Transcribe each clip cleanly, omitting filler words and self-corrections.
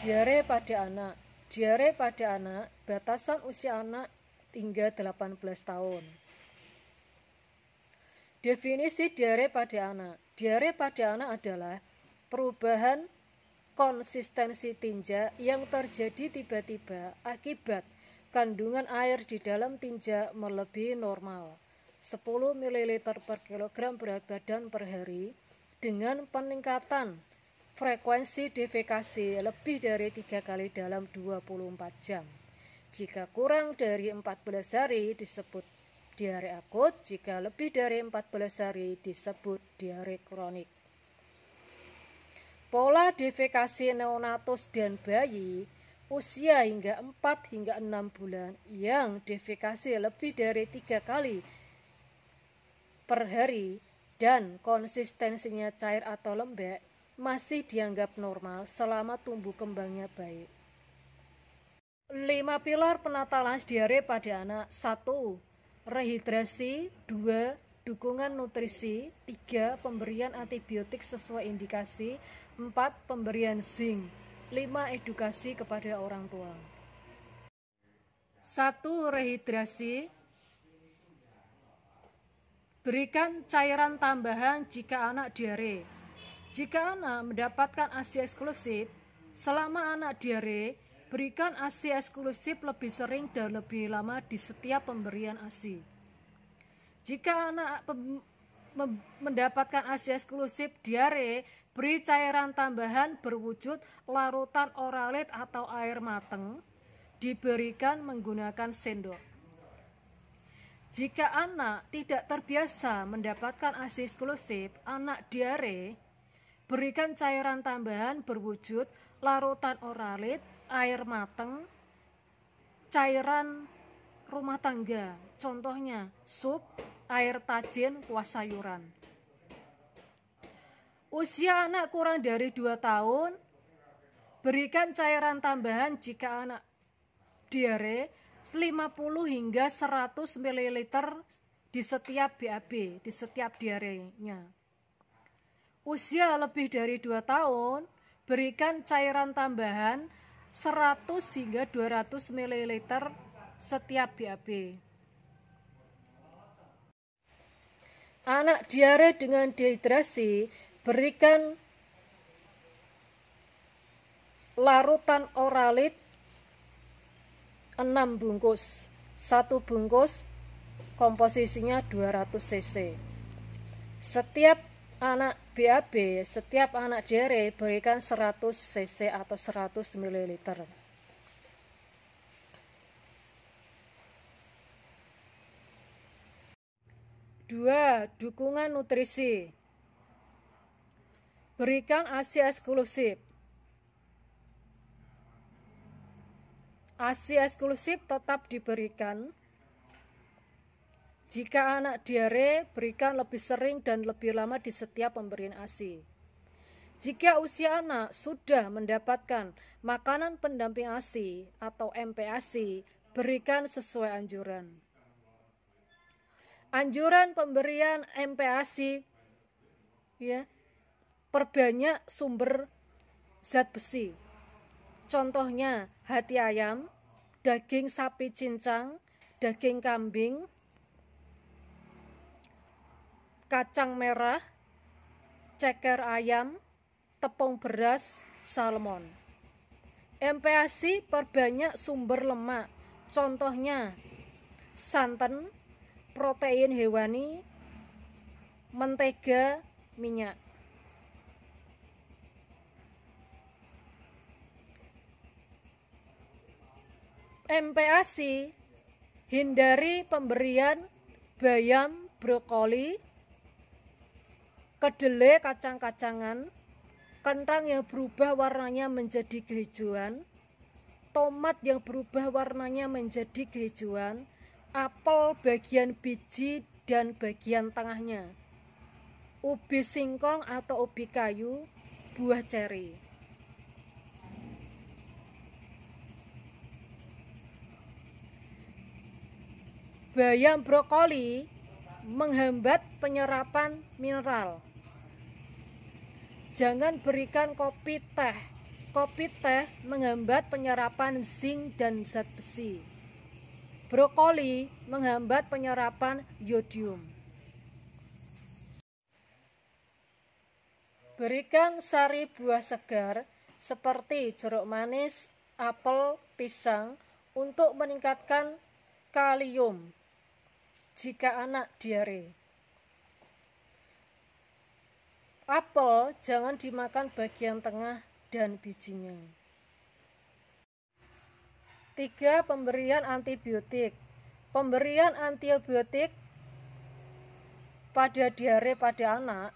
Diare pada anak. Diare pada anak, batasan usia anak hingga 18 tahun. Definisi diare pada anak. Diare pada anak adalah perubahan konsistensi tinja yang terjadi tiba-tiba akibat kandungan air di dalam tinja melebihi normal 10 ml per kilogram berat badan per hari dengan peningkatan frekuensi defekasi lebih dari 3 kali dalam 24 jam. Jika kurang dari 14 hari disebut diare akut, jika lebih dari 14 hari disebut diare kronik. Pola defekasi neonatus dan bayi usia hingga 4 hingga 6 bulan yang defekasi lebih dari 3 kali per hari dan konsistensinya cair atau lembek masih dianggap normal selama tumbuh kembangnya baik. 5 pilar penata lanas diare pada anak. 1. Rehidrasi. 2. Dukungan nutrisi. 3. Pemberian antibiotik sesuai indikasi. 4. Pemberian zinc. 5. Edukasi kepada orang tua. 1. Rehidrasi. Berikan cairan tambahan jika anak diare. Jika anak mendapatkan ASI eksklusif, selama anak diare, berikan ASI eksklusif lebih sering dan lebih lama di setiap pemberian ASI. Jika anak mendapatkan ASI eksklusif diare, beri cairan tambahan berwujud larutan oralit atau air mateng, diberikan menggunakan sendok. Jika anak tidak terbiasa mendapatkan ASI eksklusif, anak diare, berikan cairan tambahan berwujud larutan oralit, air mateng, cairan rumah tangga, contohnya sup, air tajin, kuah sayuran. Usia anak kurang dari 2 tahun, berikan cairan tambahan jika anak diare 50 hingga 100 ml di setiap BAB, di setiap diarenya. Usia lebih dari 2 tahun, berikan cairan tambahan 100 hingga 200 ml setiap BAB. Anak diare dengan dehidrasi, berikan larutan oralit 6 bungkus. 1 bungkus komposisinya 200 cc. Setiap anak BAB, setiap anak diare berikan 100 cc atau 100 ml. 2. Dukungan nutrisi. Berikan ASI eksklusif. ASI eksklusif tetap diberikan. Jika anak diare, berikan lebih sering dan lebih lama di setiap pemberian ASI. Jika usia anak sudah mendapatkan makanan pendamping ASI atau MPASI, berikan sesuai anjuran. Anjuran pemberian MPASI, ya, perbanyak sumber zat besi. Contohnya hati ayam, daging sapi cincang, daging kambing, kacang merah, ceker ayam, tepung beras, salmon. MPASI perbanyak sumber lemak. Contohnya santan, protein hewani, mentega, minyak. MPASI, hindari pemberian bayam, brokoli, kedelai, kacang-kacangan, kentang yang berubah warnanya menjadi kehijauan, tomat yang berubah warnanya menjadi kehijauan, apel bagian biji dan bagian tengahnya, ubi singkong atau ubi kayu, buah ceri. Bayam brokoli menghambat penyerapan mineral. Jangan berikan kopi, teh, Kopi teh menghambat penyerapan zinc dan zat besi. Brokoli menghambat penyerapan yodium. Berikan sari buah segar seperti jeruk manis, apel, pisang untuk meningkatkan kalium jika anak diare. Apel jangan dimakan bagian tengah dan bijinya. 3. Pemberian antibiotik. Pemberian antibiotik pada diare pada anak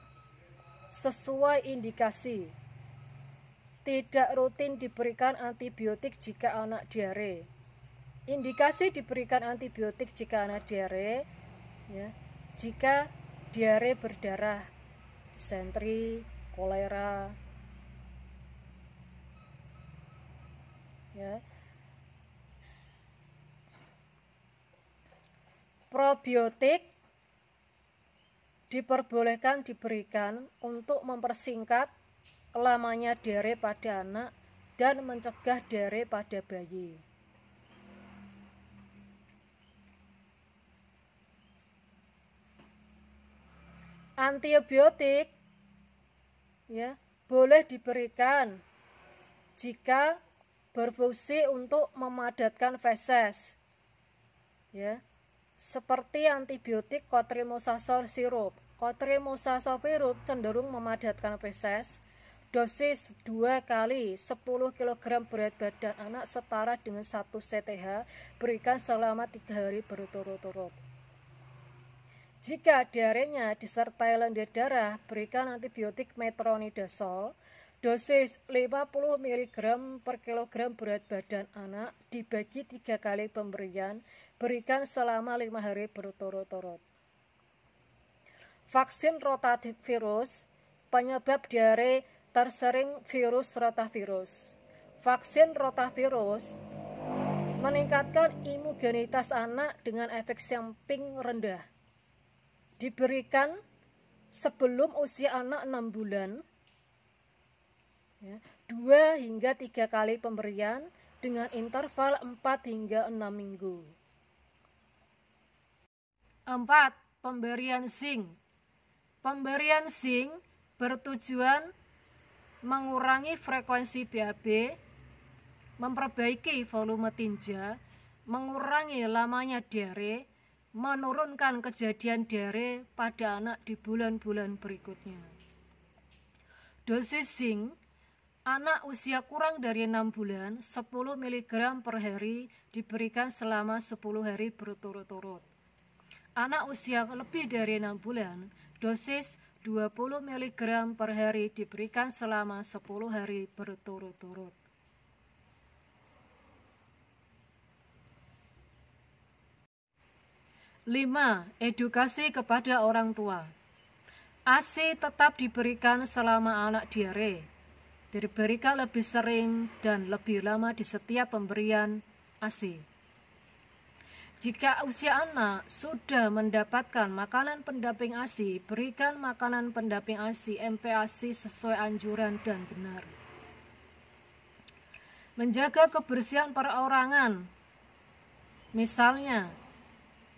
sesuai indikasi. Tidak rutin diberikan antibiotik jika anak diare. Indikasi diberikan antibiotik jika anak diare, ya, jika diare berdarah, disentri, kolera, ya. Probiotik diperbolehkan diberikan untuk mempersingkat lamanya diare pada anak dan mencegah diare pada bayi. Antibiotik, ya, boleh diberikan jika berfungsi untuk memadatkan feses, ya, seperti antibiotik cotrimoxazole sirup. Cotrimoxazole sirup cenderung memadatkan feses. Dosis 2 kali 10 kg berat badan anak setara dengan 1 CTH, berikan selama 3 hari berturut-turut. Jika diarenya disertai lendir darah, berikan antibiotik metronidazol. Dosis 50 mg per kilogram berat badan anak dibagi 3 kali pemberian, berikan selama 5 hari berturut-turut. Vaksin rotavirus, penyebab diare tersering virus rotavirus. Vaksin rotavirus meningkatkan imunogenitas anak dengan efek samping rendah. Diberikan sebelum usia anak 6 bulan, ya, 2 hingga 3 kali pemberian dengan interval 4 hingga 6 minggu. 4. Pemberian zinc. Pemberian zinc bertujuan mengurangi frekuensi BAB, memperbaiki volume tinja, mengurangi lamanya diare, menurunkan kejadian diare pada anak di bulan-bulan berikutnya. Dosis zinc, anak usia kurang dari 6 bulan, 10 mg per hari diberikan selama 10 hari berturut-turut. Anak usia lebih dari 6 bulan, dosis 20 mg per hari diberikan selama 10 hari berturut-turut. Lima, edukasi kepada orang tua. ASI tetap diberikan selama anak diare. Diberikan lebih sering dan lebih lama di setiap pemberian ASI. Jika usia anak sudah mendapatkan makanan pendamping ASI, berikan makanan pendamping ASI MPASI sesuai anjuran dan benar. Menjaga kebersihan perorangan, misalnya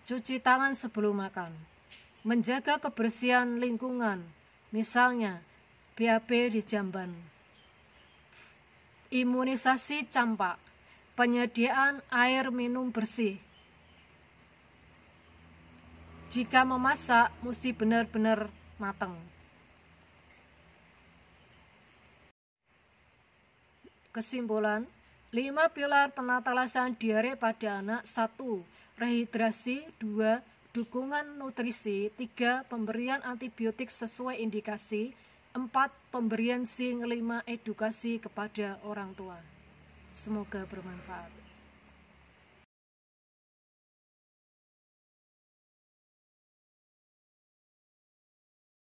cuci tangan sebelum makan. Menjaga kebersihan lingkungan, misalnya BAB di jamban. Imunisasi campak, penyediaan air minum bersih. Jika memasak, mesti benar-benar matang. Kesimpulan, 5 pilar penata laksana diare pada anak. 1. Rehidrasi. 2. Dukungan nutrisi. 3. Pemberian antibiotik sesuai indikasi. 4. Pemberian zinc. 5. Edukasi kepada orang tua. Semoga bermanfaat.